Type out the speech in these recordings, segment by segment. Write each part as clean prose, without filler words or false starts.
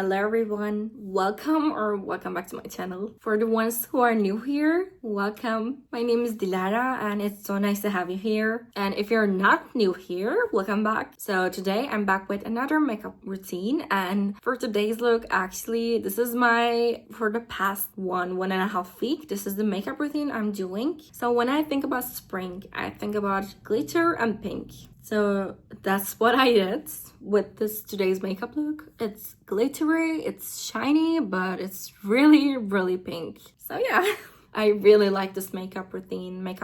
Hello everyone, welcome back to my channel. For the ones who are new here, welcome. My name is Dilara and it's so nice to have you here. And if you're not new here, welcome back. So today I'm back with another makeup routine, and for today's look, actually this is for the past one and a half week, this is the makeup routine I'm doing. So when I think about spring, I think about glitter and pink. So that's what I did with today's makeup look. It's glittery, it's shiny, but it's really pink. So yeah, I really like this makeup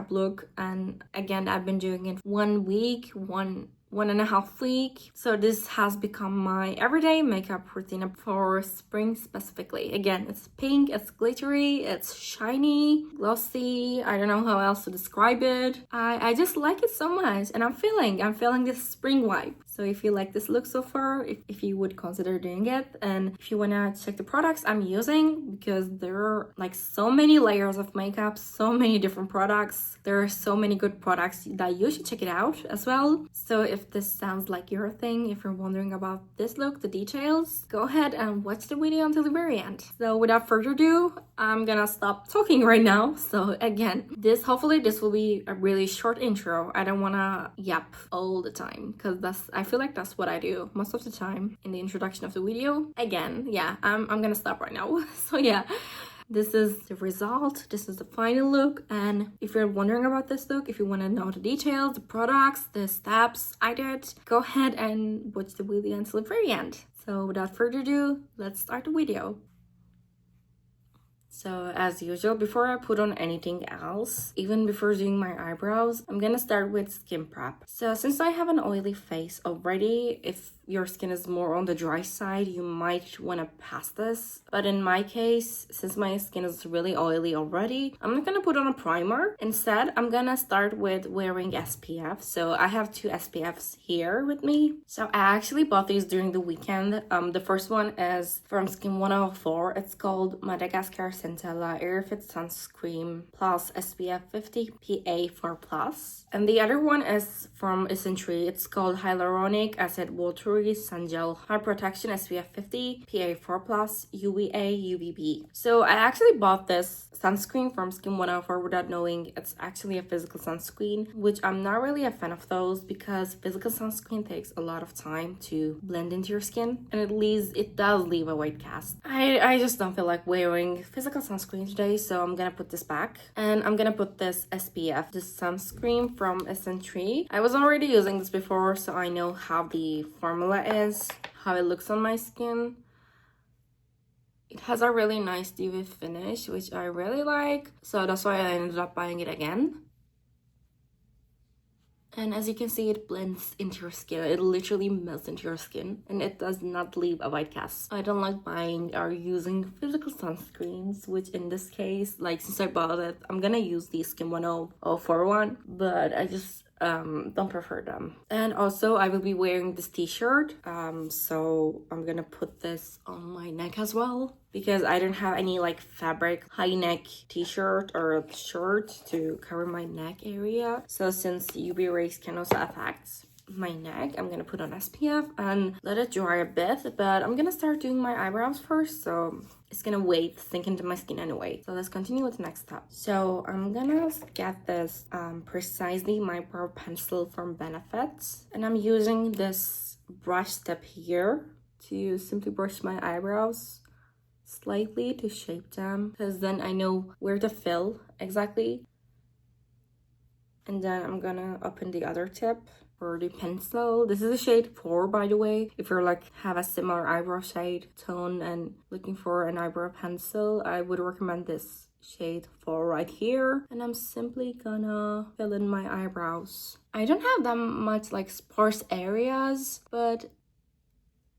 look. And again, I've been doing it 1 week, one and a half week. So this has become my everyday makeup routine for spring specifically. Again, it's pink, it's glittery, it's shiny, glossy. I don't know how else to describe it. I just like it so much, and I'm feeling this spring vibe. So if you like this look so far, if you would consider doing it, and if you wanna check the products I'm using, because there are like so many layers of makeup, so many different products. There are so many good products that you should check it out as well. So if this sounds like your thing, if you're wondering about this look, the details, go ahead and watch the video until the very end. So without further ado, I'm gonna stop talking right now. So again, hopefully this will be a really short intro. I don't wanna yap all the time, because I feel like that's what I do most of the time in the introduction of the video. Again, yeah, I'm gonna stop right now. So yeah, this is the result, this is the final look. And if you're wondering about this look, if you want to know the details, the products, the steps I did, go ahead and watch the video until the very end. So without further ado, let's start the video. So as usual, before I put on anything else, even before doing my eyebrows, I'm gonna start with skin prep. So since I have an oily face already, if your skin is more on the dry side, you might want to pass this. But in my case, since my skin is really oily already, I'm not gonna put on a primer. Instead, I'm gonna start with wearing SPF. So I have 2 SPFs here with me. So I actually bought these during the weekend. The first one is from Skin 104. It's called Madagascar Centella Air Fit Sunscreen Plus SPF 50 PA4+. And the other one is from Incheon. It's called Hyaluronic Acid Watery Sun Gel High Protection SPF 50 PA4+ UVA UVB. So I actually bought this sunscreen from Skin 104 without knowing it's actually a physical sunscreen, which I'm not really a fan of those, because physical sunscreen takes a lot of time to blend into your skin, and it does leave a white cast. I just don't feel like wearing physical sunscreen today, so I'm gonna put this back, and I'm gonna put this SPF, this sunscreen from Incheon. I was already using this before, so I know how the formula is, how it looks on my skin. It has a really nice dewy finish, which I really like, so that's why I ended up buying it again. And as you can see, it blends into your skin. It literally melts into your skin, and it does not leave a white cast. I don't like buying or using physical sunscreens, which in this case, like since I bought it, I'm gonna use the Skin 104 one, but I just don't prefer them. And also I will be wearing this t-shirt, so I'm gonna put this on my neck as well, because I don't have any like fabric high neck t-shirt or shirt to cover my neck area. So since UV rays can also affect my neck, I'm gonna put on SPF and let it dry a bit. But I'm gonna start doing my eyebrows first, so it's gonna sink into my skin anyway. So let's continue with the next step. So I'm gonna get this precisely my brow pencil from Benefits, and I'm using this brush tip here to simply brush my eyebrows slightly to shape them, because then I know where to fill exactly. And then I'm gonna open the other tip for the pencil. This is a shade 4, by the way. If you're like have a similar eyebrow shade tone and looking for an eyebrow pencil, I would recommend this shade 4 right here. And I'm simply gonna fill in my eyebrows. I don't have that much like sparse areas, but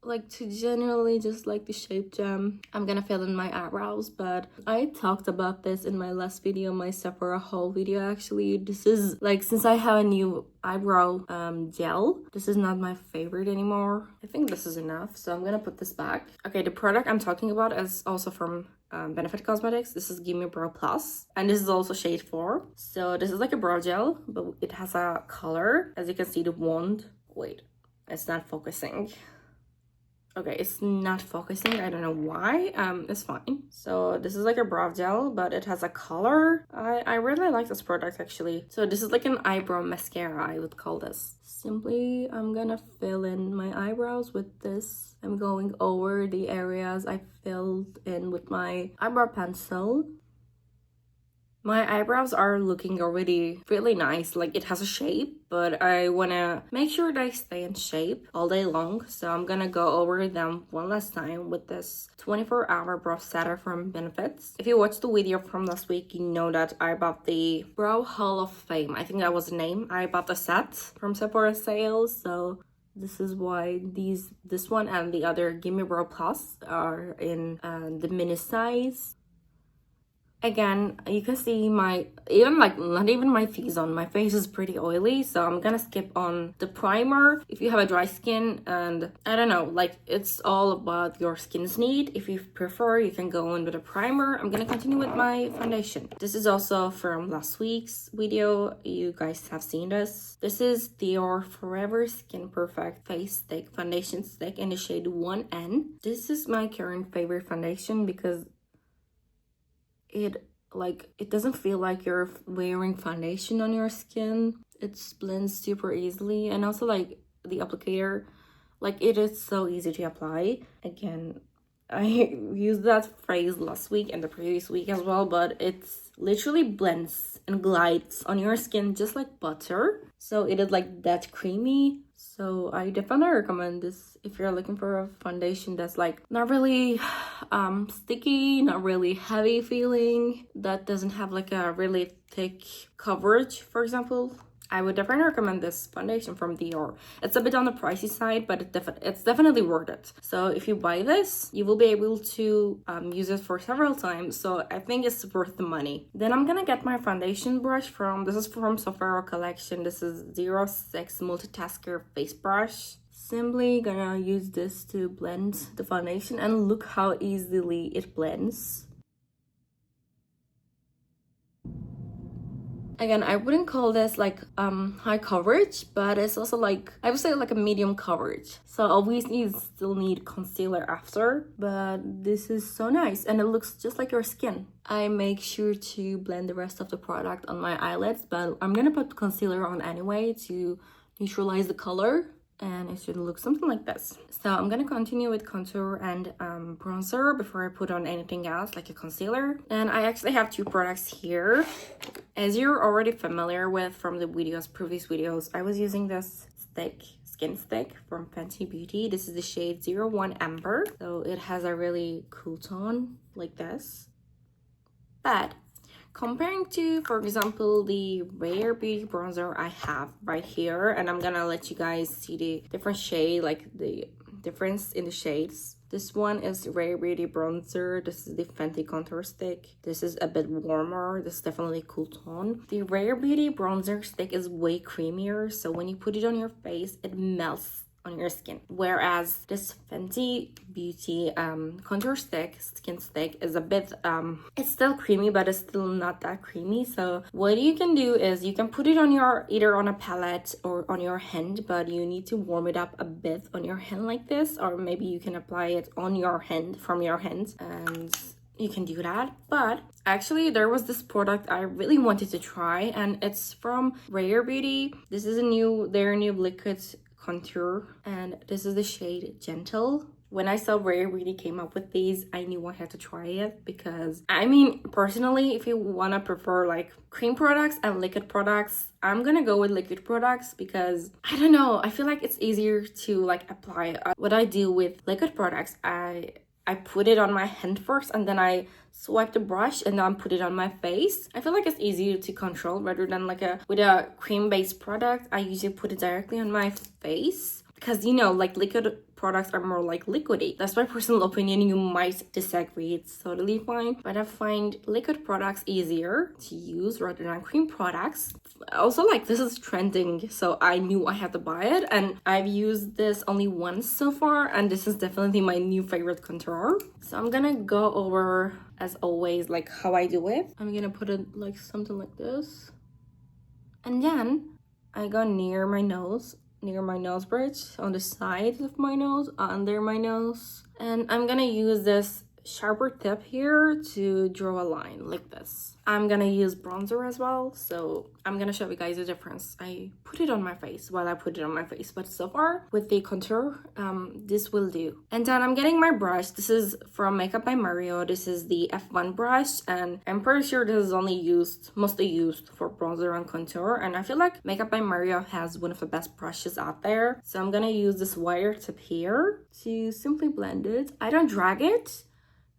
like to generally just like to shape them, I'm gonna fill in my eyebrows. But I talked about this in my last video, my Sephora haul video actually. This is like, since I have a new eyebrow gel, this is not my favorite anymore. I think this is enough, so I'm gonna put this back. Okay, the product I'm talking about is also from Benefit Cosmetics. This is Gimme Brow Plus, and this is also shade 4. So this is like a brow gel, but it has a color. As you can see, the wand, wait, it's not focusing. Okay, it's not focusing. I don't know why. It's fine. So this is like a brow gel, but it has a color. I really like this product actually. So this is like an eyebrow mascara, I would call this. Simply, I'm gonna fill in my eyebrows with this. I'm going over the areas I filled in with my eyebrow pencil. My eyebrows are looking already really nice, like it has a shape, but I wanna make sure they stay in shape all day long. So I'm gonna go over them one last time with this 24-hour brow setter from Benefits. If you watched the video from last week, you know that I bought the Brow Hall of Fame. I think that was the name. I bought the set from Sephora sales, so this is why this one and the other Gimme Brow Plus are in the mini size. Again, you can see my, even like, not even my T-zone. My face is pretty oily, so I'm gonna skip on the primer if you have a dry skin. And I don't know, like, it's all about your skin's need. If you prefer, you can go in with a primer. I'm gonna continue with my foundation. This is also from last week's video. You guys have seen this. This is Dior Forever Skin Perfect Face Stick Foundation Stick in the shade 1N. This is my current favorite foundation because it doesn't feel like you're wearing foundation on your skin. It blends super easily, and also like the applicator, like it is so easy to apply. Again, I used that phrase last week and the previous week as well, but it's literally blends and glides on your skin just like butter. So it is like that creamy. So I definitely recommend this if you're looking for a foundation that's like not really sticky, not really heavy feeling, that doesn't have like a really thick coverage, for example. I would definitely recommend this foundation from Dior. It's a bit on the pricey side, but it's definitely worth it. So if you buy this, you will be able to use it for several times. So I think it's worth the money. Then I'm gonna get my foundation brush this is from Sephora collection. This is 06 Multitasker Face Brush. Simply gonna use this to blend the foundation, and look how easily it blends. Again, I wouldn't call this like high coverage, but it's also like, I would say like a medium coverage. So obviously you still need concealer after, but this is so nice and it looks just like your skin. I make sure to blend the rest of the product on my eyelids, but I'm gonna put concealer on anyway to neutralize the color. And it should look something like this. So I'm gonna continue with contour and bronzer before I put on anything else like a concealer. And I actually have two products here. As you're already familiar with from the previous videos, I was using this skin stick from Fenty Beauty. This is the shade 01 Amber. So it has a really cool tone like this. But comparing to, for example, the Rare Beauty bronzer I have right here, and I'm gonna let you guys see the different shade, like the difference in the shades. This one is Rare Beauty bronzer. This is the Fenty contour stick. This is a bit warmer. This is definitely a cool tone. The Rare Beauty bronzer stick is way creamier, so when you put it on your face, it melts on your skin, whereas this Fenty Beauty contour skin stick is a bit it's still creamy, but it's still not that creamy. So what you can do is you can put it on either on a palette or on your hand, but you need to warm it up a bit on your hand like this, or maybe you can apply it on your hand from your hand, and you can do that. But actually there was this product I really wanted to try, and it's from Rare Beauty. This is their new liquid contour, and this is the shade Gentle. When I saw Rare Beauty came up with these, I knew I had to try it, because I mean, personally, if you want to prefer like cream products and liquid products, I'm gonna go with liquid products, because I don't know, I feel like it's easier to like apply. What I do with liquid products, I put it on my hand first, and then I swipe the brush and then put it on my face. I feel like it's easier to control rather than like with a cream-based product. I usually put it directly on my face, because you know, like liquid products are more like liquidy. That's my personal opinion. You might disagree, it's totally fine, but I find liquid products easier to use rather than cream products. Also, like, this is trending, so I knew I had to buy it, and I've used this only once so far, and this is definitely my new favorite contour. So I'm gonna go over, as always, like how I do it. I'm gonna put it like something like this, and then I go near my nose near my nose bridge, on the side of my nose, under my nose. And I'm gonna use this sharper tip here to draw a line like this. I'm gonna use bronzer as well, so I'm gonna show you guys the difference. I put it on my face while I put it on my face, but so far with the contour, this will do. And then I'm getting my brush. This is from Makeup by Mario. This is the F1 brush, and I'm pretty sure this is mostly used for bronzer and contour. And I feel like Makeup by Mario has one of the best brushes out there. So I'm gonna use this wire tip here to simply blend it. I don't drag it,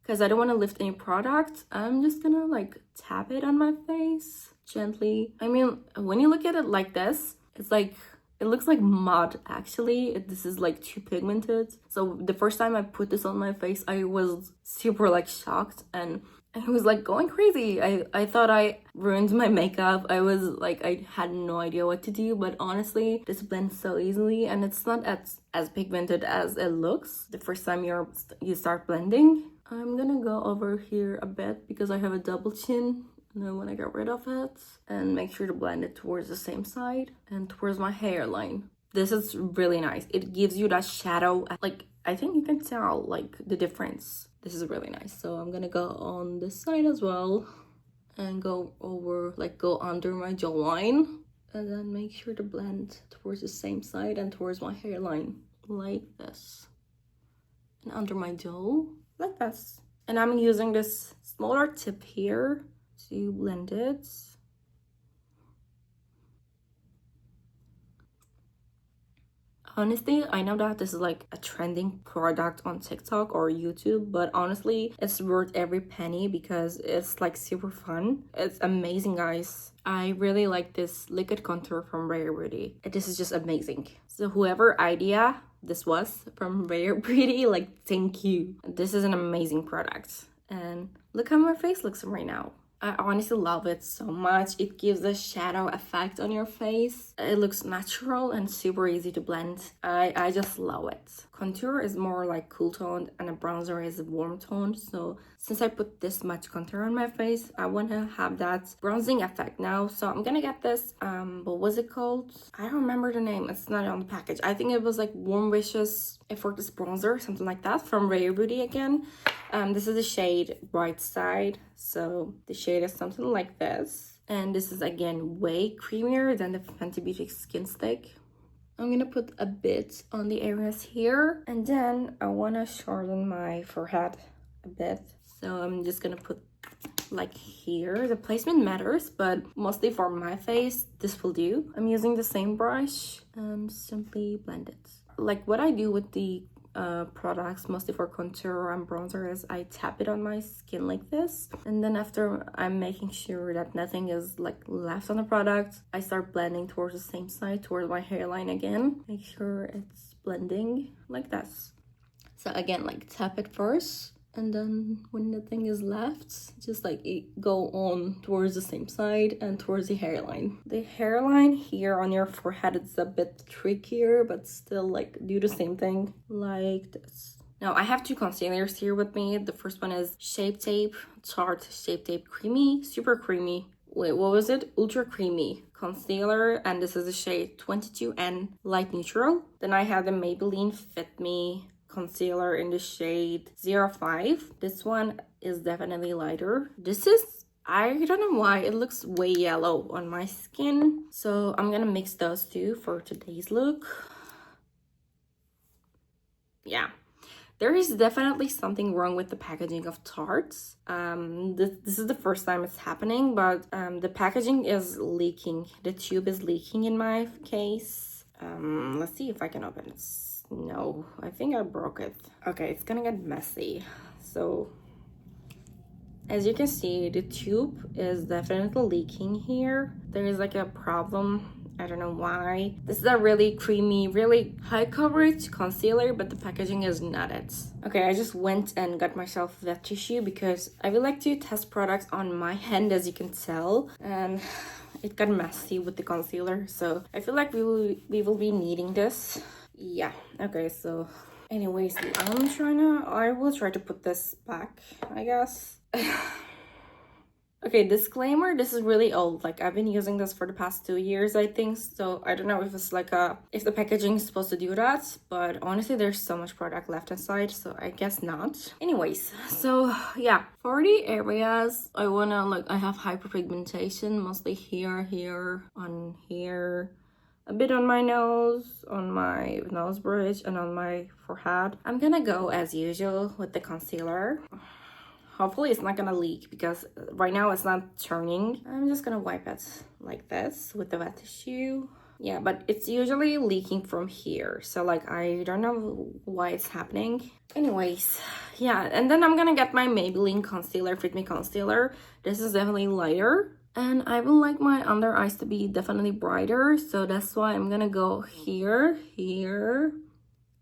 because I don't want to lift any product. I'm just gonna like tap it on my face gently. I mean, when you look at it like this, it's like, it looks like mud actually. This is like too pigmented. So the first time I put this on my face, I was super like shocked, and I was like going crazy. I thought I ruined my makeup. I was like, I had no idea what to do, but honestly, this blends so easily, and it's not as pigmented as it looks the first time you start blending. I'm gonna go over here a bit because I have a double chin and I want to get rid of it, and make sure to blend it towards the same side and towards my hairline. This is really nice. It gives you that shadow. Like, I think you can tell like the difference. This is really nice. So I'm gonna go on this side as well and go over, like go under my jawline, and then make sure to blend towards the same side and towards my hairline like this, and under my jaw like this. And I'm using this smaller tip here to blend it. Honestly, I know that this is like a trending product on TikTok or YouTube, but honestly, it's worth every penny because it's like super fun. It's amazing, guys. I really like this liquid contour from Rare Beauty. This is just amazing. So whoever idea this was from Rare Beauty, like, thank you. This is an amazing product. And look how my face looks right now. I honestly love it so much. It gives a shadow effect on your face. It looks natural and super easy to blend. I just love it. Contour is more like cool toned and a bronzer is warm toned. So since I put this much contour on my face, I want to have that bronzing effect now. So I'm gonna get this, what was it called? I don't remember the name. It's not on the package. I think it was like Warm Wishes Effortless Bronzer, something like that, from Rare Beauty again. This is the shade Bright Side. So the shade is something like this. And this is again way creamier than the Fenty Beauty Skin Stick. I'm gonna put a bit on the areas here. And then I wanna shorten my forehead a bit. So I'm just gonna put like here. The placement matters, but mostly for my face, this will do. I'm using the same brush and simply blend it. Like what I do with the products mostly for contour and bronzer is I tap it on my skin like this, and then after I'm making sure that nothing is like left on the product, I start blending towards the same side, towards my hairline again. Make sure it's blending like this. So again, like tap it first, and then when nothing is left, just like go on towards the same side and towards the hairline. The hairline here on your forehead is a bit trickier, but still like do the same thing like this. Now I have two concealers here with me. The first one is Shape Tape Tarte Shape Tape Creamy, super creamy. Wait, what was it? Ultra Creamy concealer, and this is the shade 22N Light Neutral. Then I have the Maybelline Fit Me concealer in the shade 05. This one is definitely lighter. This is, I don't know why, it looks way yellow on my skin. So I'm gonna mix those two for today's look. Yeah. There is definitely something wrong with the packaging of Tartes. This is the first time it's happening, but the packaging is leaking. The tube is leaking in my case. Let's see if I can open it. No, I think I broke it. Okay, it's gonna get messy. So, as you can see, the tube is definitely leaking here. There is like a problem. I don't know why. This is a really creamy, really high coverage concealer, but the packaging is not it. Okay, I just went and got myself that tissue because I would like to test products on my hand, as you can tell. And it got messy with the concealer. So I feel like we will be needing this. Yeah, okay, so anyways, I will try to put this back, I guess. Okay, disclaimer, this is really old. Like, I've been using this for the past 2 years, I think. So I don't know if it's like if the packaging is supposed to do that, but honestly, there's so much product left inside, so I guess not. Anyways, so yeah, for the areas I wanna, like, I have hyperpigmentation, mostly here, on here, a bit on my nose, on my nose bridge, and on my forehead. I'm gonna go as usual with the concealer. Hopefully it's not gonna leak because right now it's not turning. I'm just gonna wipe it like this with the wet tissue. Yeah, but it's usually leaking from here. So like, I don't know why it's happening. Anyways, yeah, and then I'm gonna get my Maybelline concealer, Fit Me Concealer. This is definitely lighter. And I would like my under eyes to be definitely brighter. So that's why I'm gonna go here,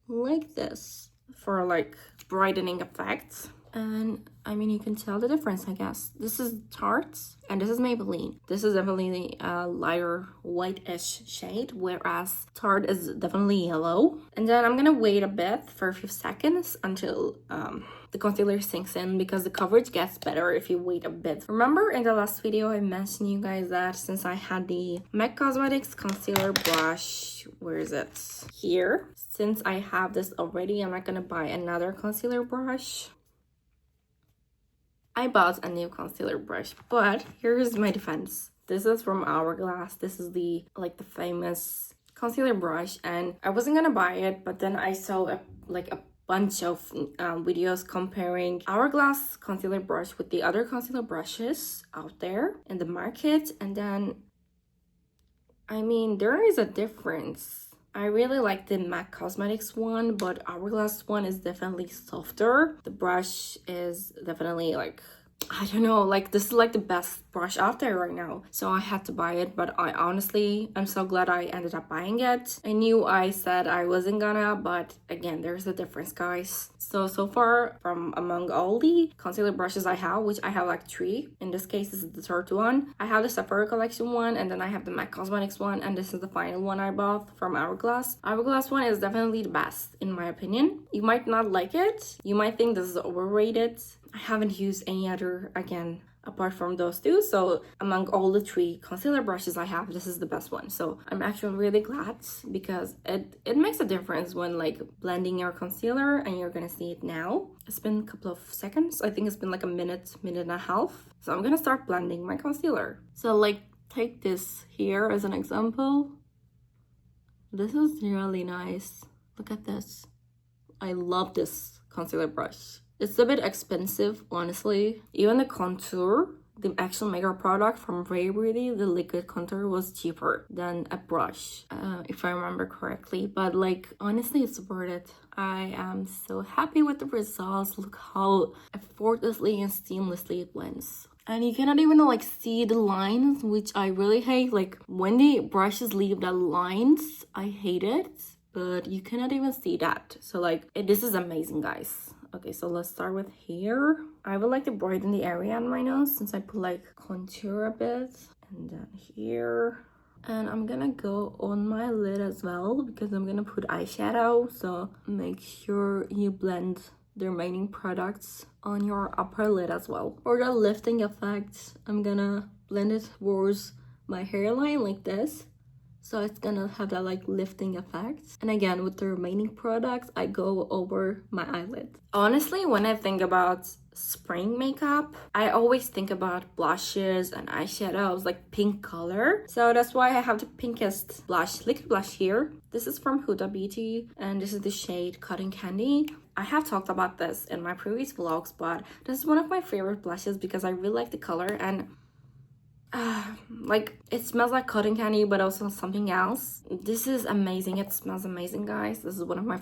like this for like brightening effect. And I mean, you can tell the difference, I guess. This is Tarte and this is Maybelline. This is definitely a lighter whitish shade, whereas Tarte is definitely yellow. And then I'm gonna wait a bit for a few seconds until the concealer sinks in, because the coverage gets better if you wait a bit. Remember in the last video I mentioned you guys that since I had the MAC Cosmetics concealer brush, where is it? Here. Since I have this already, I'm not gonna buy another concealer brush. I bought a new concealer brush, but here's my defense. This is from Hourglass. This is the famous concealer brush, and I wasn't gonna buy it, but then I saw a bunch of videos comparing Hourglass concealer brush with the other concealer brushes out there in the market, and then I mean, there is a difference. I really like the MAC Cosmetics one, but Hourglass one is definitely softer. The brush is definitely like, I don't know, like this is like the best brush out there right now. So I had to buy it, but I'm so glad I ended up buying it. I knew I said I wasn't gonna, but again, there's a difference, guys. So far from among all the concealer brushes I have, which I have like 3, in this case this is the third one. I have the Sephora collection one, and then I have the MAC Cosmetics one, and this is the final one I bought from Hourglass. Hourglass one is definitely the best in my opinion. You might not like it, you might think this is overrated. I haven't used any other, again, apart from those 2, so among all the 3 concealer brushes I have, this is the best one. So I'm actually really glad, because it makes a difference when like blending your concealer, and you're gonna see it now. It's been a couple of seconds, I think it's been like a minute and a half. So I'm gonna start blending my concealer. So like, take this here as an example. This is really nice. Look at this. I love this concealer brush. It's a bit expensive, honestly. Even the contour, the actual makeup product from Ray Beauty, the liquid contour was cheaper than a brush, if I remember correctly. But like, honestly, it's worth it. I am so happy with the results. Look how effortlessly and seamlessly it blends. And you cannot even like see the lines, which I really hate. Like when the brushes leave the lines, I hate it. But you cannot even see that. So like, this is amazing, guys. Okay, so let's start with here. I would like to brighten the area on my nose since I put like contour a bit. And then here. And I'm gonna go on my lid as well, because I'm gonna put eyeshadow. So make sure you blend the remaining products on your upper lid as well. For the lifting effect, I'm gonna blend it towards my hairline like this. So it's gonna have that like lifting effect. And again, with the remaining products, I go over my eyelid. Honestly, when I think about spring makeup, I always think about blushes and eyeshadows, like pink color. So that's why I have the pinkest blush, liquid blush here. This is from Huda Beauty, and this is the shade Cotton Candy. I have talked about this in my previous vlogs, but this is one of my favorite blushes because I really like the color, and like it smells like cotton candy, but also something else. This is amazing. It smells amazing, guys. This is one of my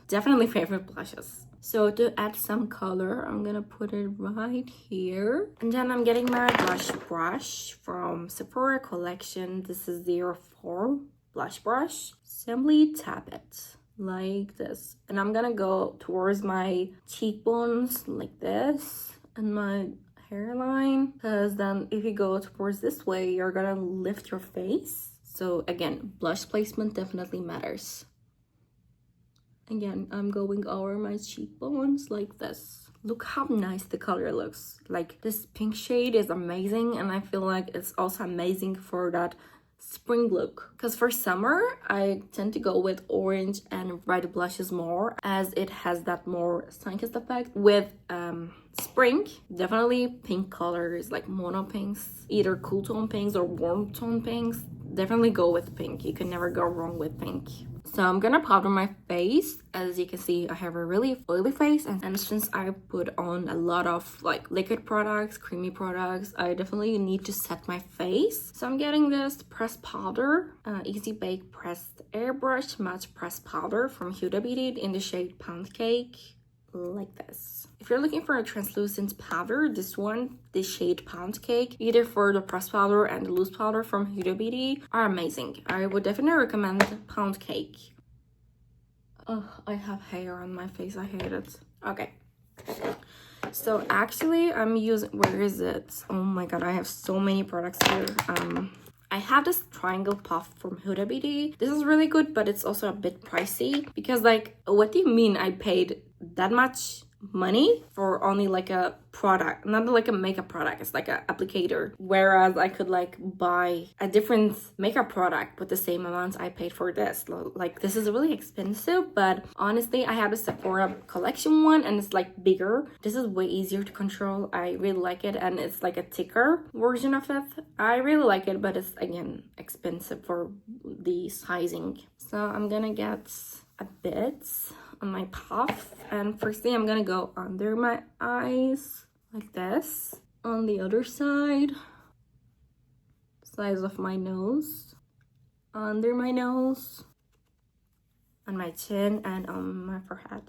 definitely favorite blushes. So to add some color, I'm gonna put it right here, and then I'm getting my blush brush from Sephora collection. This is 04 blush brush. Simply tap it like this, and I'm gonna go towards my cheekbones like this, and my hairline, because then if you go towards this way, you're gonna lift your face. So again, blush placement definitely matters. Again, I'm going over my cheekbones like this. Look how nice the color looks. Like, this pink shade is amazing, and I feel like it's also amazing for that spring look, because for summer I tend to go with orange and red blushes more, as it has that more sun-kissed effect. With spring, definitely pink colors, like mono pinks, either cool tone pinks or warm tone pinks. Definitely go with pink. You can never go wrong with pink. So I'm gonna powder my face. As you can see, I have a really oily face, and since I put on a lot of like liquid products, creamy products, I definitely need to set my face. So I'm getting this pressed powder, Easy Bake Pressed Airbrush Matte Pressed Powder from Huda Beauty in the shade Pound Cake, like this. If you're looking for a translucent powder, this one, the shade Pound Cake, either for the pressed powder and the loose powder from Huda Beauty, are amazing. I would definitely recommend Pound Cake. Oh, I have hair on my face. I hate it. Okay. So actually, I'm using, where is it? Oh my god, I have so many products here. I have this triangle puff from Huda Beauty. This is really good, but it's also a bit pricey, because like, what do you mean I paid that much money for only like a product, not like a makeup product, it's like an applicator, whereas I could like buy a different makeup product with the same amount I paid for this. Like, this is really expensive, but honestly I have a Sephora collection one, and it's like bigger. This is way easier to control. I really like it, and it's like a thicker version of it. I really like it, but it's again expensive for the sizing. So I'm gonna get a bit on my puff, and first thing I'm gonna go under my eyes like this, on the other side, size of my nose, under my nose, on my chin, and on my forehead.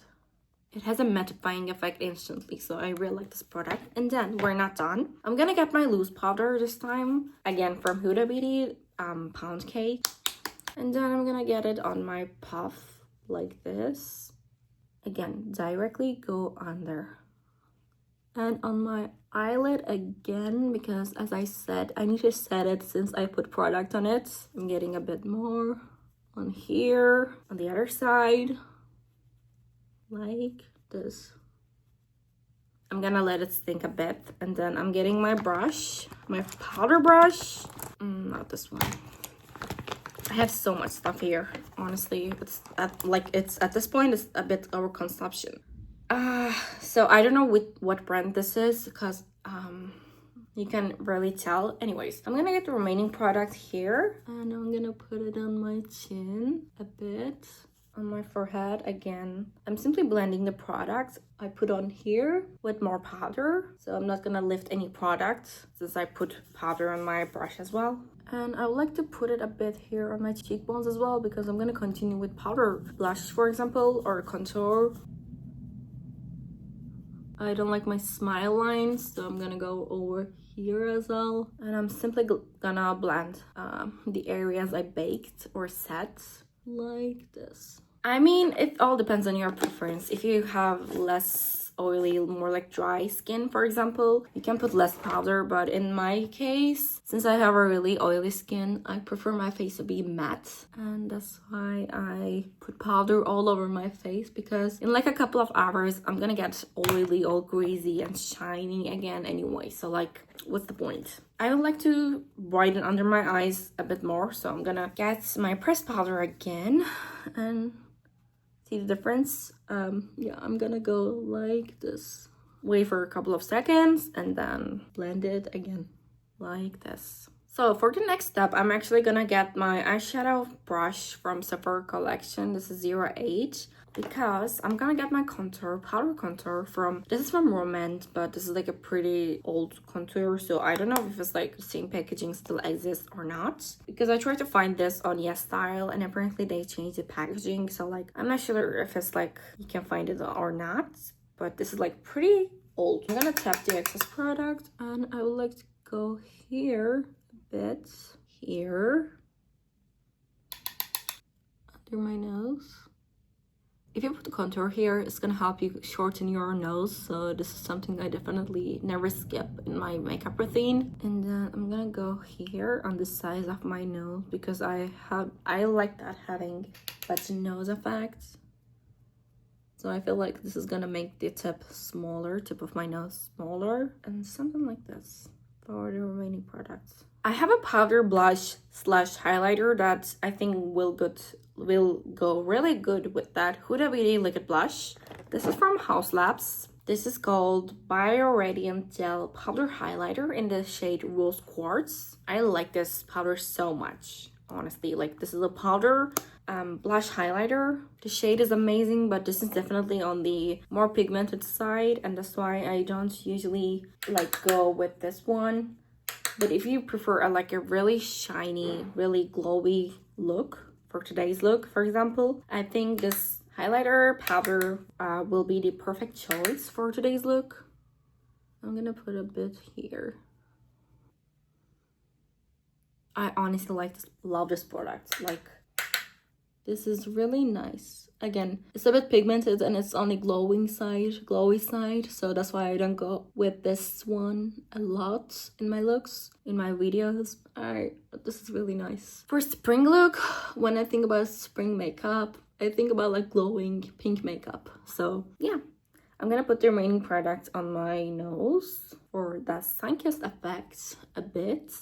It has a mattifying effect instantly, so I really like this product. And then we're not done. I'm gonna get my loose powder this time, again from Huda Beauty, Pound Cake, and then I'm gonna get it on my puff like this. Again, directly go under. And on my eyelid again, because as I said, I need to set it since I put product on it. I'm getting a bit more on here, on the other side, like this. I'm gonna let it sink a bit, and then I'm getting my brush, my powder brush. Not this one. I have so much stuff here, honestly. It's at this point it's a bit overconsumption. So I don't know what brand this is, because you can really tell. Anyways, I'm gonna get the remaining product here, and I'm gonna put it on my chin a bit, on my forehead again. I'm simply blending the product I put on here with more powder, so I'm not gonna lift any product since I put powder on my brush as well. And I would like to put it a bit here on my cheekbones as well, because I'm gonna continue with powder blush, for example, or contour. I don't like my smile lines, so I'm gonna go over here as well. And I'm simply gonna blend the areas I baked or set like this. I mean, it all depends on your preference. If you have less oily, more like dry skin, for example, you can put less powder, but in my case, since I have a really oily skin, I prefer my face to be matte, and that's why I put powder all over my face, because in like a couple of hours I'm gonna get oily, all greasy and shiny again anyway, so like, what's the point? I would like to brighten under my eyes a bit more, so I'm gonna get my pressed powder again and see the difference. Yeah, I'm gonna go like this. Wait for a couple of seconds and then blend it again like this. So for the next step, I'm actually gonna get my eyeshadow brush from Sephora collection. This is 08, because I'm gonna get my contour, powder contour from, this is from Romance, but this is like a pretty old contour, so I don't know if it's like the same packaging still exists or not, because I tried to find this on YesStyle and apparently they changed the packaging, so like, I'm not sure if it's like, you can find it or not, but this is like pretty old. I'm gonna tap the excess product, and I would like to go here a bit, here, under my nose. If you put the contour here, it's gonna help you shorten your nose, so this is something I definitely never skip in my makeup routine. And then I'm gonna go here on the sides of my nose, because I like that having such a nose effect. So I feel like this is gonna make the tip smaller, tip of my nose smaller, and something like this for the remaining products. I have a powder blush slash highlighter that I think will go really good with that Huda Beauty Liquid Blush. This is from House Labs. This is called Bio Radiant Gel Powder Highlighter in the shade Rose Quartz. I like this powder so much, honestly. Like, this is a powder blush highlighter. The shade is amazing, but this is definitely on the more pigmented side, and that's why I don't usually like go with this one. But if you prefer a really shiny, really glowy look for today's look, for example, I think this highlighter powder will be the perfect choice for today's look. I'm gonna put a bit here. I honestly love this product. Like, this is really nice. Again, it's a bit pigmented and it's on the glowy side, so that's why I don't go with this one a lot in my looks, in my videos. This is really nice. For spring look, when I think about spring makeup, I think about like glowing pink makeup. So yeah, I'm gonna put the remaining product on my nose for that sun-kissed effect a bit,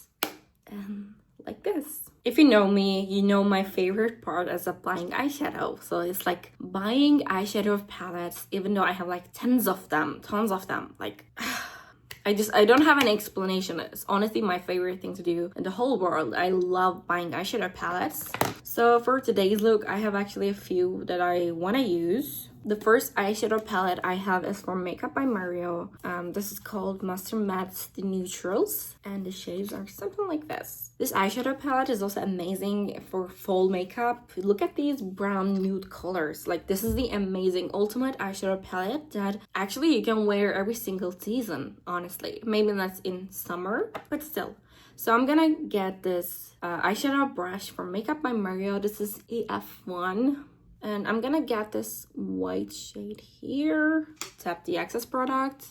and like this. If you know me, you know my favorite part is applying eyeshadow. So it's like buying eyeshadow palettes, even though I have like tons of them. Like, I don't have an explanation. It's honestly my favorite thing to do in the whole world. I love buying eyeshadow palettes. So for today's look, I have actually a few that I want to use. The first eyeshadow palette I have is from Makeup by Mario. This is called Master Matte The Neutrals, and the shades are something like this. This eyeshadow palette is also amazing for fall makeup. Look at these brown nude colors. Like, this is the amazing ultimate eyeshadow palette that actually you can wear every single season, honestly. Maybe that's in summer, but still. So I'm gonna get this eyeshadow brush from Makeup by Mario. This is EF1. And I'm gonna get this white shade here, tap the excess product,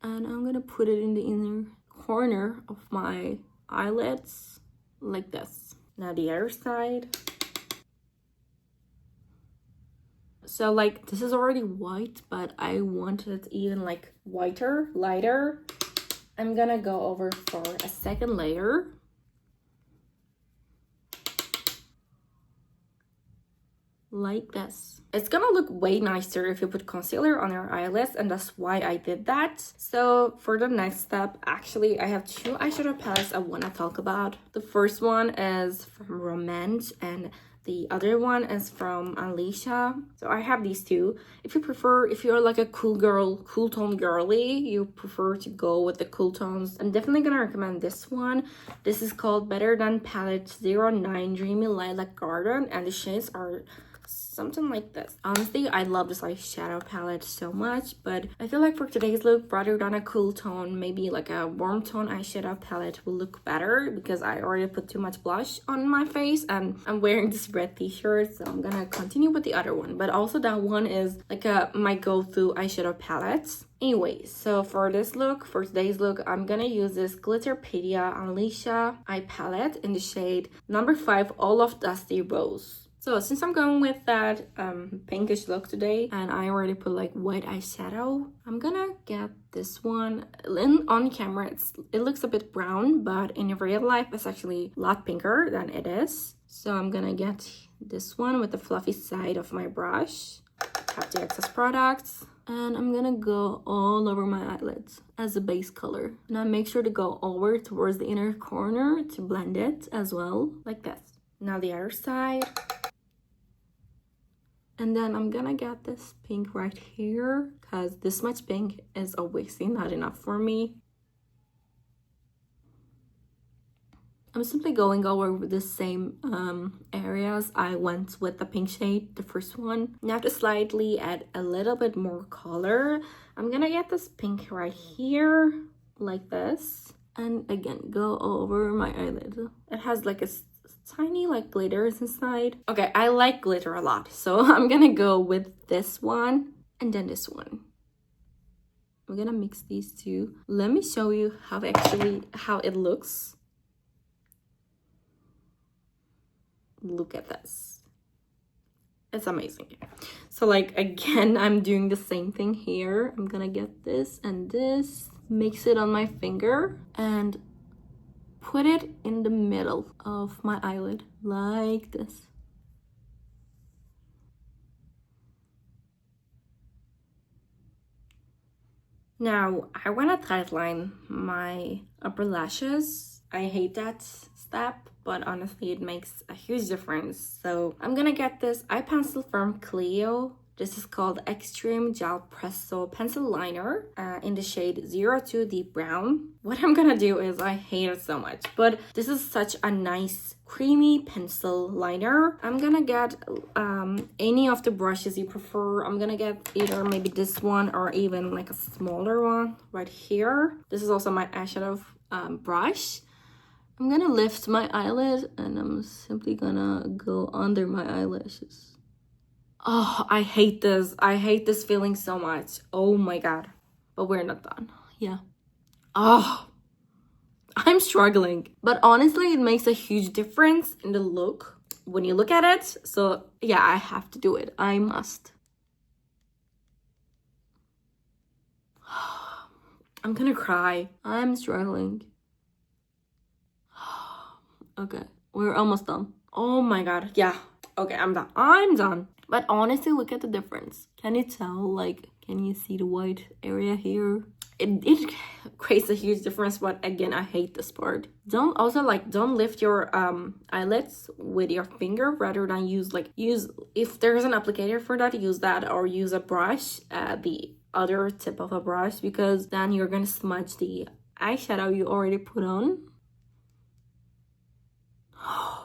and I'm gonna put it in the inner corner of my eyelids, like this. Now the other side. So like, this is already white, but I want it even like whiter, lighter. I'm gonna go over for a second layer. Like this. It's gonna look way nicer if you put concealer on your eyelids, and that's why I did that. So for the next step, actually I have two eyeshadow palettes I want to talk about. The first one is from Romance and the other one is from Alicia. So I have these two. If you're like a cool tone girly, you prefer to go with the cool tones, I'm definitely gonna recommend this one. This is called Better Than Palette 09 Dreamy Lilac Garden, and the shades are something like this. Honestly, I love this eyeshadow palette so much, but I feel like for today's look, rather than a cool tone, maybe like a warm tone eyeshadow palette will look better, because I already put too much blush on my face and I'm wearing this red t-shirt, so I'm gonna continue with the other one. But also that one is like my go-to eyeshadow palette. Anyway, so for today's look, I'm gonna use this Glitterpedia Alicia eye palette in the shade number 5 Olive Dusty Rose. So since I'm going with that pinkish look today, and I already put like white eyeshadow, I'm gonna get this one. On camera, it looks a bit brown, but in real life, it's actually a lot pinker than it is. So I'm gonna get this one with the fluffy side of my brush, tap the excess products, and I'm gonna go all over my eyelids as a base color. Now make sure to go over towards the inner corner to blend it as well, like this. Now the other side. And then I'm gonna get this pink right here, because this much pink is obviously not enough for me. I'm simply going over the same areas I went with the pink shade, the first one. Now to slightly add a little bit more color, I'm gonna get this pink right here, like this. And again, go over my eyelid. It has like a tiny like glitters inside. Okay, I like glitter a lot, so I'm gonna go with this one and then this one. I'm gonna mix these two. Let me show you how it looks. Look at this. It's amazing. So like, again, I'm doing the same thing here. I'm gonna get this and this, mix it on my finger and put it in the middle of my eyelid like this. Now I want to tightline my upper lashes. I hate that step, but honestly it makes a huge difference. So I'm gonna get this eye pencil from Clio. This is called Extreme Gel Presso Pencil Liner in the shade 02 Deep Brown. What I'm gonna do is, I hate it so much, but this is such a nice creamy pencil liner. I'm gonna get any of the brushes you prefer. I'm gonna get either maybe this one or even like a smaller one right here. This is also my eyeshadow brush. I'm gonna lift my eyelid and I'm simply gonna go under my eyelashes. Oh, I hate this. I hate this feeling so much. Oh my god. But we're not done. Yeah. Oh, I'm struggling. But honestly, it makes a huge difference in the look when you look at it. So yeah, I have to do it. I must. I'm gonna cry. I'm struggling. Okay, we're almost done. Oh my god. Yeah. Okay, I'm done. I'm done. But honestly, look at the difference. Can you tell? Like, can you see the white area here? It creates a huge difference, but again, I hate this part. Don't lift your eyelids with your finger, rather than use if there's an applicator for that, use that, or use a brush, the other tip of a brush, because then you're gonna smudge the eyeshadow you already put on.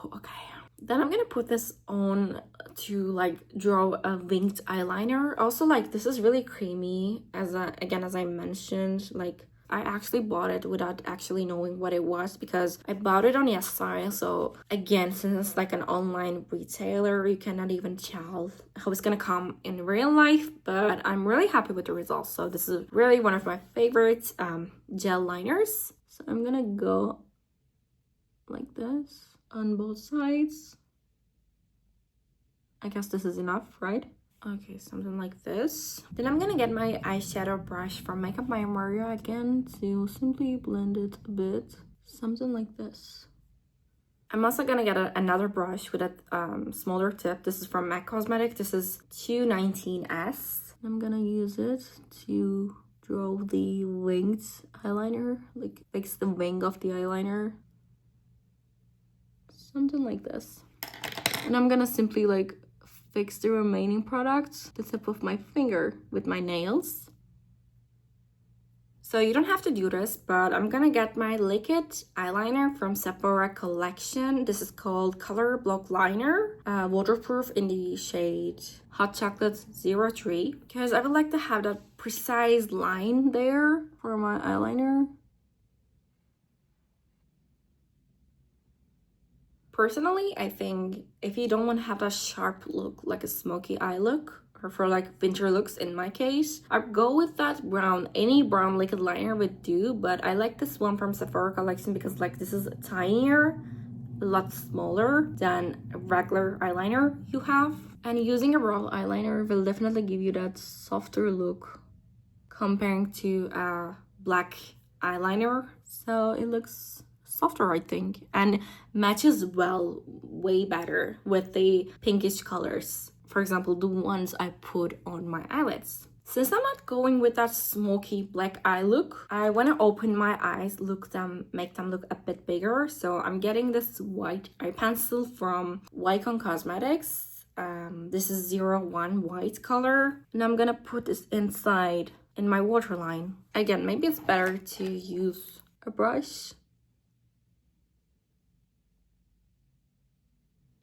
Okay. Then I'm gonna put this on to like draw a winged eyeliner. Also, like, this is really creamy, as I mentioned. Like, I actually bought it without actually knowing what it was, because I bought it on YesStyle. So again, since it's like an online retailer, you cannot even tell how it's gonna come in real life, but I'm really happy with the results. So this is really one of my favorite gel liners. So I'm gonna go like this on both sides. I guess this is enough, right? Okay, something like this. Then I'm gonna get my eyeshadow brush from Makeup by Mario again to simply blend it a bit. Something like this. I'm also gonna get another brush with a smaller tip. This is from MAC Cosmetics. This is 219S. I'm gonna use it to draw the winged eyeliner, like fix the wing of the eyeliner. Something like this. And I'm gonna simply like fix the remaining products, the tip of my finger with my nails. So you don't have to do this, but I'm gonna get my liquid eyeliner from Sephora collection. This is called Color Block Liner, waterproof, in the shade Hot Chocolate 03, because I would like to have that precise line there for my eyeliner. Personally, I think if you don't want to have a sharp look, like a smoky eye look, or for like winter looks in my case, I'd go with that brown. Any brown liquid liner would do, but I like this one from Sephora collection because like this is tinier, a lot smaller than a regular eyeliner you have. And using a raw eyeliner will definitely give you that softer look comparing to a black eyeliner. So it looks softer, I think, and matches well, way better with the pinkish colors. For example, the ones I put on my eyelids. Since I'm not going with that smoky black eye look, I want to open my eyes, make them look a bit bigger. So I'm getting this white eye pencil from Wycon Cosmetics. This is 01 white color, and I'm gonna put this inside in my waterline. Again, maybe it's better to use a brush.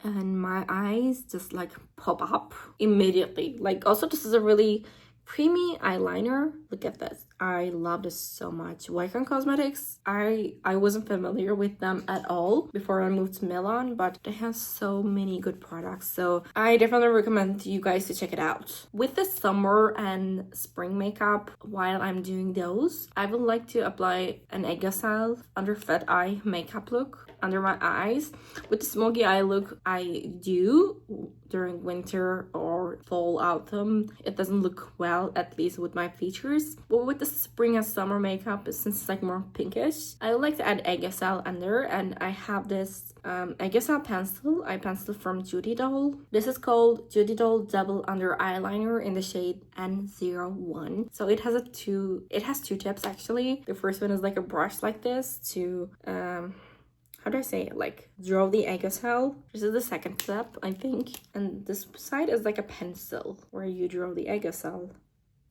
And my eyes just like pop up immediately. Like, also, this is a really creamy eyeliner. Look at this. I love this so much. Wycon Cosmetics, I wasn't familiar with them at all before I moved to Milan, but they have so many good products, so I definitely recommend you guys to check it out. With the summer and spring makeup, while I'm doing those, I would like to apply an aegosal under fat eye makeup look under my eyes. With the smoky eye look I do during winter or fall, autumn, it doesn't look well, at least with my features. But with the spring and summer makeup, since it's like more pinkish, I would like to add aegosal under, and I have this aegosal pencil. I pencil from Judy Doll. This is called Judy Doll Double Under Eyeliner in the shade N01. So it has two tips actually. The first one is like a brush like this to how do I say it? Like draw the aegosal. This is the second step, I think. And this side is like a pencil where you draw the aegosal.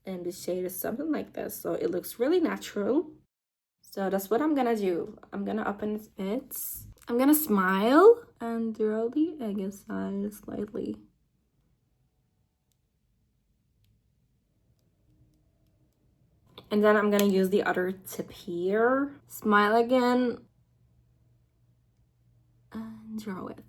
And the shade is something like this. So it looks really natural. So that's what I'm gonna do. I'm gonna open its bits. I'm gonna smile and draw the aegosal slightly. And then I'm gonna use the other tip here. Smile again. And draw it.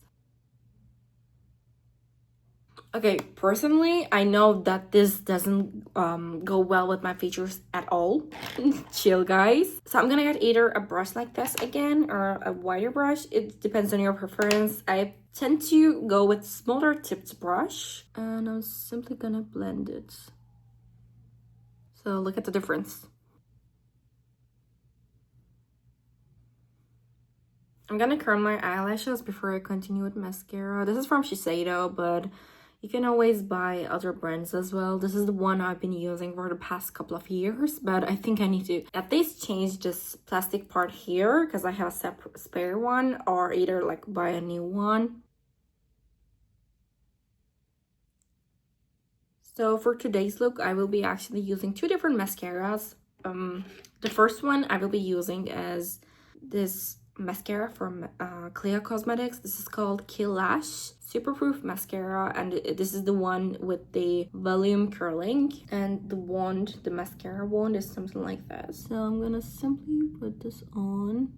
Okay, personally, I know that this doesn't go well with my features at all. Chill, guys. So I'm gonna get either a brush like this again or a wider brush. It depends on your preference. I tend to go with smaller tipped brush, and I'm simply gonna blend it. So look at the difference. I'm gonna curl my eyelashes before I continue with mascara. This is from Shiseido, but you can always buy other brands as well. This is the one I've been using for the past couple of years, but I think I need to at least change this plastic part here because I have a separate spare one, or either like buy a new one. So for today's look, I will be actually using two different mascaras. The first one I will be using is this mascara from Korea Cosmetics. This is called Kill Lash Superproof Mascara, and this is the one with the volume curling, and the mascara wand is something like that. So I'm gonna simply put this on.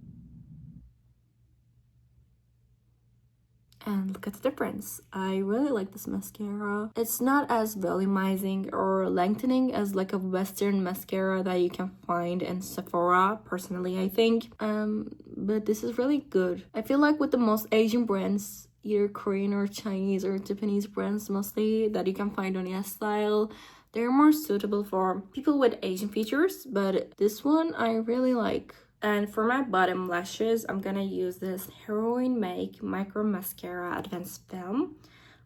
And look at the difference. I really like this mascara. It's not as volumizing or lengthening as like a Western mascara that you can find in Sephora, personally, I think. But this is really good. I feel like with the most Asian brands, either Korean or Chinese or Japanese brands mostly, that you can find on YesStyle, they're more suitable for people with Asian features, but this one I really like. And for my bottom lashes, I'm gonna use this Heroine Make Micro Mascara Advanced Film,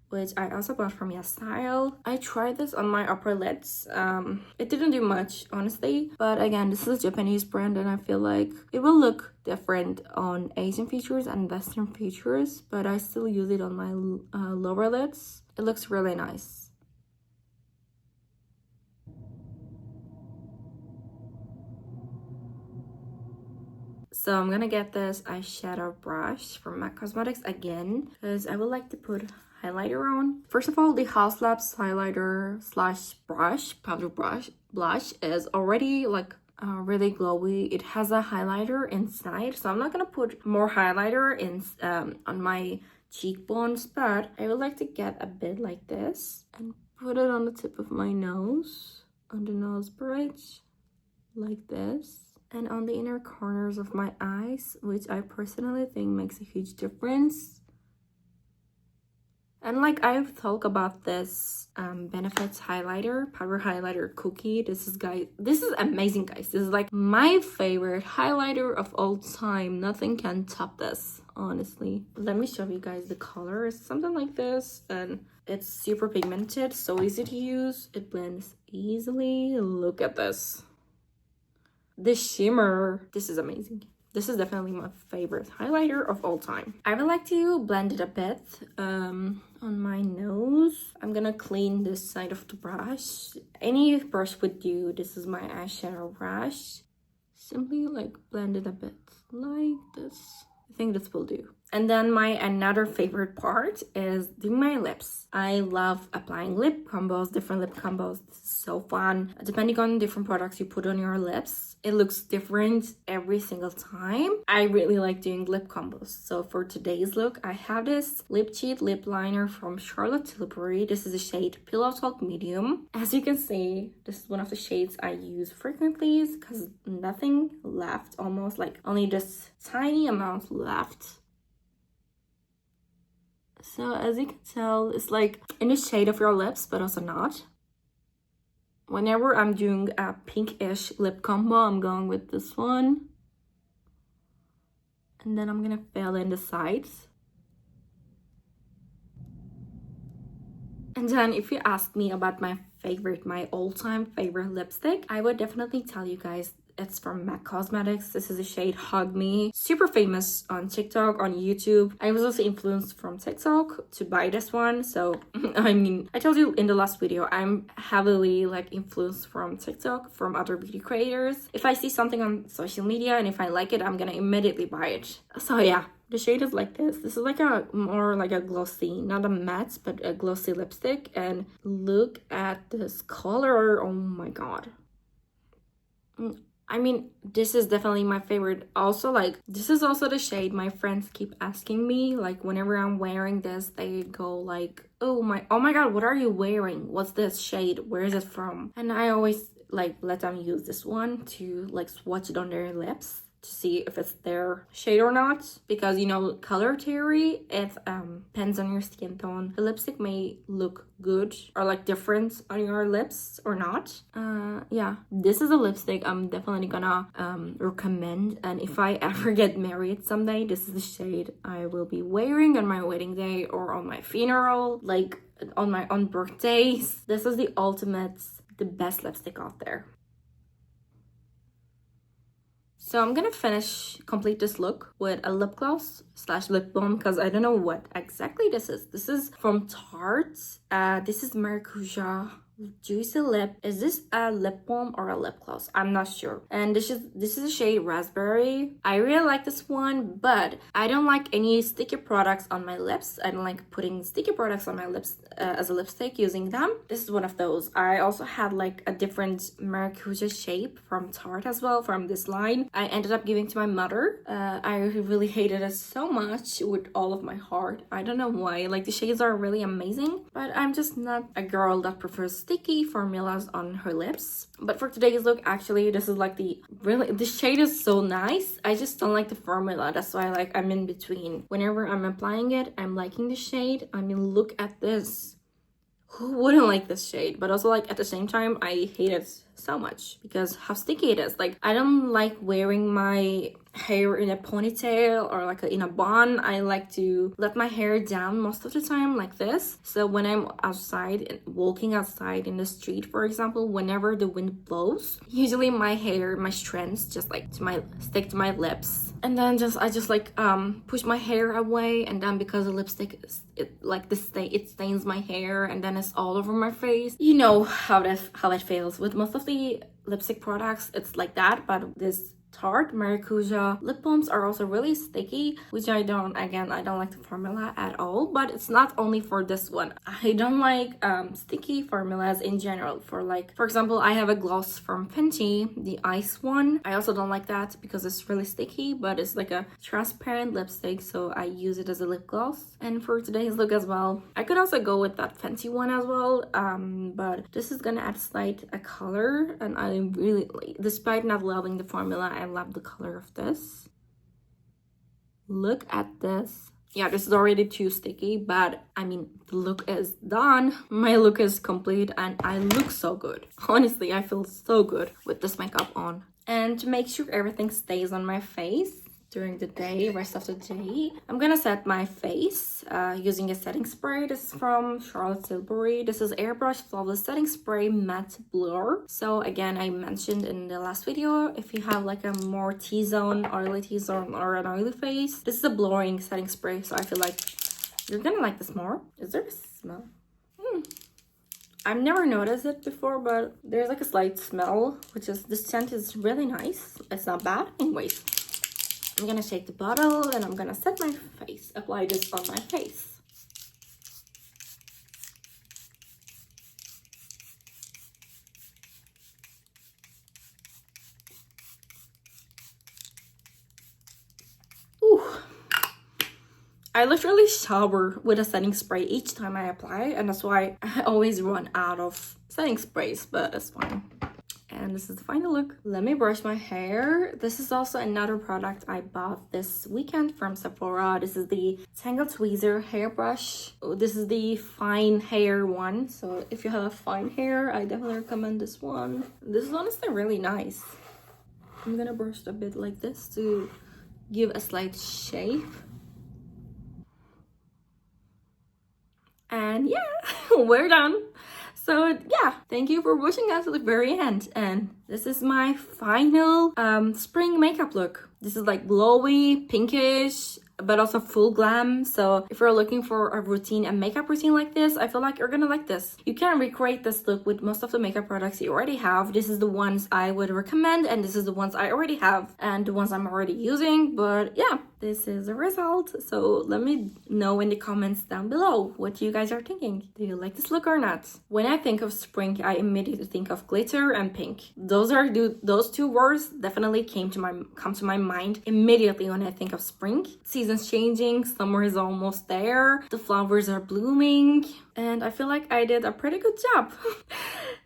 which I also bought from YesStyle. I tried this on my upper lids. It didn't do much, honestly. But again, this is a Japanese brand, and I feel like it will look different on Asian features and Western features, but I still use it on my lower lids. It looks really nice. So I'm gonna get this eyeshadow brush from MAC Cosmetics again, because I would like to put highlighter on. First of all, the Haus Labs highlighter slash brush, powder brush, blush is already like really glowy. It has a highlighter inside, so I'm not gonna put more highlighter in on my cheekbones, but I would like to get a bit like this and put it on the tip of my nose, on the nose bridge, like this. And on the inner corners of my eyes, which I personally think makes a huge difference. And like I've talked about this Benefits highlighter, powder highlighter cookie. This is amazing, guys. This is like my favorite highlighter of all time. Nothing can top this, honestly. Let me show you guys the color. It's something like this, and it's super pigmented, so easy to use. It blends easily. Look at this. This shimmer, this is amazing. This is definitely my favorite highlighter of all time. I would like to blend it a bit on my nose. I'm gonna clean this side of the brush. Any brush would do. This is my eyeshadow brush. Simply like blend it a bit like this. I think this will do. And then my another favorite part is doing my lips. I love applying lip combos, different lip combos. This is so fun. Depending on different products you put on your lips, it looks different every single time. I really like doing lip combos. So for today's look, I have this lip cheat lip liner from Charlotte Tilbury. This is the shade Pillow Talk Medium. As you can see, this is one of the shades I use frequently because nothing left, almost like only this tiny amount left. So as you can tell, it's like in the shade of your lips, but also not. Whenever I'm doing a pinkish lip combo, I'm going with this one. And then I'm gonna fill in the sides. And then if you ask me about my all-time favorite lipstick, I would definitely tell you guys it's from MAC Cosmetics. This is the shade Hug Me. Super famous on TikTok, on YouTube. I was also influenced from TikTok to buy this one. So, I mean, I told you in the last video, I'm heavily like influenced from TikTok, from other beauty creators. If I see something on social media and if I like it, I'm gonna immediately buy it. So yeah. The shade is like this. This is like a more like a glossy, not a matte, but a glossy lipstick. And look at this color. Oh my god. I mean, this is definitely my favorite. Also, like, this is also the shade my friends keep asking me. Like, whenever I'm wearing this, they go like, oh my god, what are you wearing? What's this shade? Where is it from? And I always like let them use this one to like swatch it on their lips to see if it's their shade or not, because you know, color theory, it depends on your skin tone. The lipstick may look good or like different on your lips or not. Yeah, this is a lipstick I'm definitely gonna recommend, and if I ever get married someday, this is the shade I will be wearing on my wedding day or on my funeral, like on my own birthdays. This is the ultimate, the best lipstick out there. So I'm gonna complete this look with a lip gloss / lip balm, because I don't know what exactly this is. This is from Tarte. This is Maracuja Juicy Lip. Is this a lip balm or a lip gloss? I'm not sure. And this is the shade Raspberry. I really like this one, but I don't like any sticky products on my lips. I don't like putting sticky products on my lips as a lipstick, using them. This is one of those. I also had like a different Maracuja shape from Tarte as well, from this line. I ended up giving to my mother. I really hated it so much with all of my heart. I don't know why. Like, the shades are really amazing, but I'm just not a girl that prefers sticky formulas on her lips. But for today's look, actually, this is like the shade is so nice. I just don't like the formula. That's why like I'm in between. Whenever I'm applying it, I'm liking the shade. I mean, look at this. Who wouldn't like this shade? But also, like, at the same time, I hate it so much because how sticky it is. Like, I don't like wearing my hair in a ponytail or like in a bun. I like to let my hair down most of the time like this. So when I'm outside, walking outside in the street, for example, whenever the wind blows, usually my hair, my strands just like stick to my lips, and then I just like push my hair away, and then because the lipstick it stains my hair, and then it's all over my face. You know how it feels with most of the lipstick products. It's like that, but this Tarte Maracuja lip balms are also really sticky, which I don't like the formula at all. But it's not only for this one. I don't like sticky formulas in general. For example, I have a gloss from Fenty, the ice one. I also don't like that because it's really sticky, but it's like a transparent lipstick, so I use it as a lip gloss. And for today's look as well, I could also go with that Fenty one as well, but this is gonna add a color, and I really, despite not loving the formula, I love the color of this. Look at this. Yeah, this is already too sticky, but I mean, the look is done. My look is complete, and I look so good. Honestly, I feel so good with this makeup on. And to make sure everything stays on my face during the rest of the day, I'm gonna set my face using a setting spray. This is from Charlotte Tilbury. This is Airbrush Flawless Setting Spray Matte Blur. So again, I mentioned in the last video, if you have like a more T-zone, oily T-zone, or an oily face, this is a blurring setting spray, so I feel like you're gonna like this more. Is there a smell? I've never noticed it before, but there's like a slight smell, which is, this scent is really nice. It's not bad. Anyways, I'm gonna shake the bottle and I'm gonna set my face, apply this on my face. Ooh. I literally shower with a setting spray each time I apply, and that's why I always run out of setting sprays, but it's fine. And this is the final look. Let me brush my hair. This is also another product I bought this weekend from Sephora. This is the Tangle Tweezer hairbrush. This is the fine hair one. So if you have fine hair, I definitely recommend this one. This is honestly really nice. I'm gonna brush a bit like this to give a slight shape. And yeah, we're done. So yeah, thank you for watching us to the very end. And this is my final spring makeup look. This is like glowy, pinkish, but also full glam. So if you're looking for a routine, a makeup routine like this, I feel like you're gonna like this. You can recreate this look with most of the makeup products you already have. This is the ones I would recommend, and this is the ones I already have and the ones I'm already using. But yeah, this is the result. So let me know in the comments down below what you guys are thinking. Do you like this look or not? When I think of spring, I immediately think of glitter and pink. Those two words definitely come to my mind immediately when I think of spring. Seasons changing, summer is almost there, the flowers are blooming, and I feel like I did a pretty good job.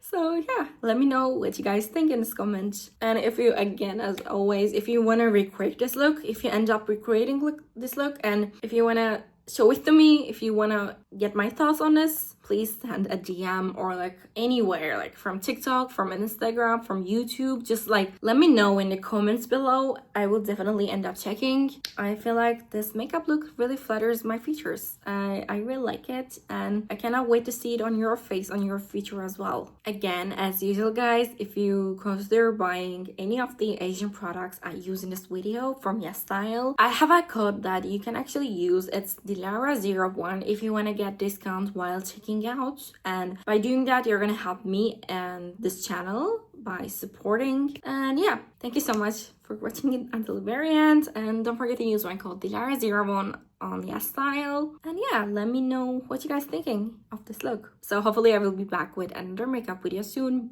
So yeah, let me know what you guys think in this comment. And if you, again, as always, if you want to recreate this look, if you end up recreating this look, and if you want to show it to me, if you want to get my thoughts on this, please send a DM or like anywhere, like from TikTok, from Instagram, from YouTube. Just like let me know in the comments below. I will definitely end up checking. I feel like this makeup look really flatters my features. I really like it, and I cannot wait to see it on your face, on your feature as well. Again, as usual guys, if you consider buying any of the Asian products I use in this video from YesStyle, I have a code that you can actually use. It's dilarakaymakauthor if you want to get discount while checking out, and by doing that you're gonna help me and this channel by supporting. And yeah, thank you so much for watching it until the very end, and don't forget to use my code dilarakaymakauthor on YesStyle. And yeah, let me know what you guys thinking of this look. So hopefully I will be back with another makeup video soon.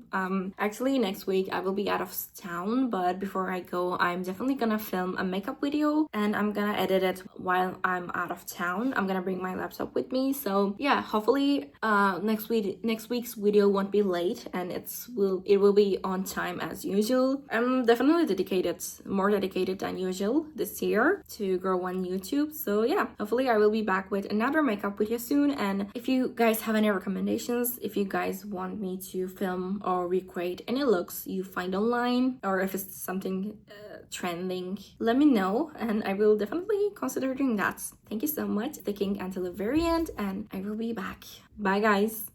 Actually next week I will be out of town, but before I go, I'm definitely gonna film a makeup video and I'm gonna edit it while I'm out of town. I'm gonna bring my laptop with me. So yeah, hopefully next week's video won't be late, and it will be on time as usual. I'm definitely more dedicated than usual this year to grow on YouTube. So yeah, hopefully I will be back with another makeup video soon. And if you guys have any recommendations, if you guys want me to film or recreate any looks you find online, or if it's something trending, let me know and I will definitely consider doing that. Thank you so much for sticking until the very end, and I will be back. Bye guys.